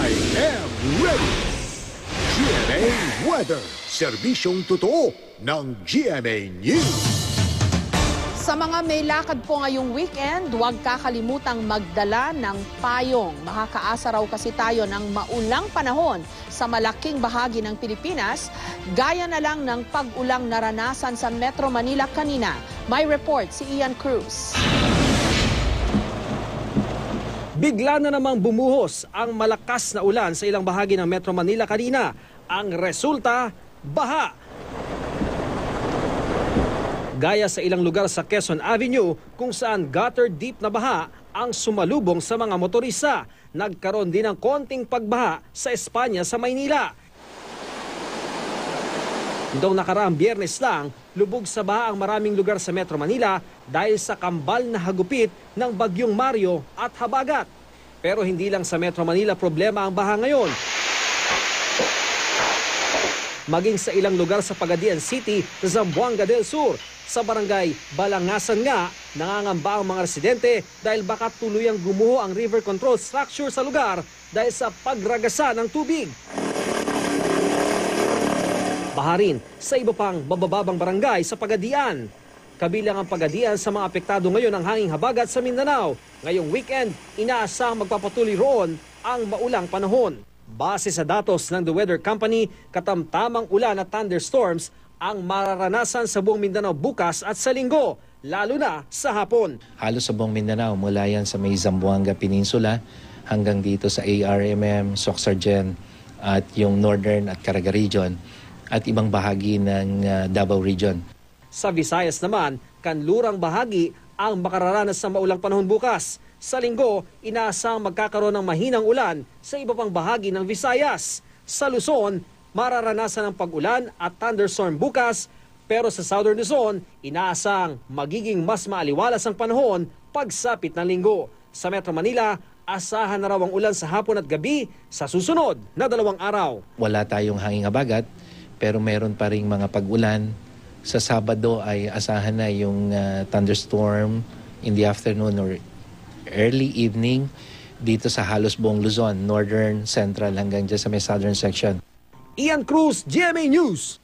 I am ready! GMA Weather, serbisyong totoo ng GMA News. Sa mga may lakad po ngayong weekend, huwag kakalimutang magdala ng payong. Makakaasa raw kasi tayo ng maulang panahon sa malaking bahagi ng Pilipinas, gaya na lang ng pag-ulang naranasan sa Metro Manila kanina. May report si Ian Cruz. Bigla na namang bumuhos ang malakas na ulan sa ilang bahagi ng Metro Manila kanina. Ang resulta, baha. Gaya sa ilang lugar sa Quezon Avenue kung saan gutter deep na baha ang sumalubong sa mga motorista. Nagkaroon din ng konting pagbaha sa Espanya sa Maynila. Noong nakaraang Biyernes lang, lubog sa baha ang maraming lugar sa Metro Manila dahil sa kambal na hagupit ng Bagyong Mario at Habagat. Pero hindi lang sa Metro Manila problema ang baha ngayon. Maging sa ilang lugar sa Pagadian City, Zamboanga del Sur, sa barangay Balangasan nga, nangangamba ang mga residente dahil baka tuluyang gumuho ang river control structure sa lugar dahil sa pagragasa ng tubig. Baha rin sa iba pang babababang barangay sa Pagadian. Kabilang ang Pagadian sa mga apektado ngayon ng hanging habagat sa Mindanao. Ngayong weekend, inaasang magpapatuloy roon ang maulang panahon. Base sa datos ng The Weather Company, katamtamang ulan at thunderstorms ang mararanasan sa buong Mindanao bukas at sa linggo, lalo na sa hapon. Halos sa buong Mindanao, mula yan sa may Zamboanga Peninsula hanggang dito sa ARMM, Soxargen at yung Northern at Caraga Region at ibang bahagi ng Davao Region. Sa Visayas naman, kanlurang bahagi ang makararanas ng maulang panahon bukas. Sa linggo, inaasang magkakaroon ng mahinang ulan sa iba pang bahagi ng Visayas. Sa Luzon, mararanasan ang pag-ulan at thunderstorm bukas, pero sa Southern Luzon, inaasang magiging mas maaliwalas ang panahon pagsapit ng linggo. Sa Metro Manila, asahan na raw ang ulan sa hapon at gabi sa susunod na 2 araw. Wala tayong hanging habagat, pero meron pa ring mga pag-ulan. Sa Sabado ay asahan na yung thunderstorm in the afternoon or early evening dito sa halos buong Luzon, Northern, Central hanggang dyan sa may Southern section. Ian Cruz, GMA News.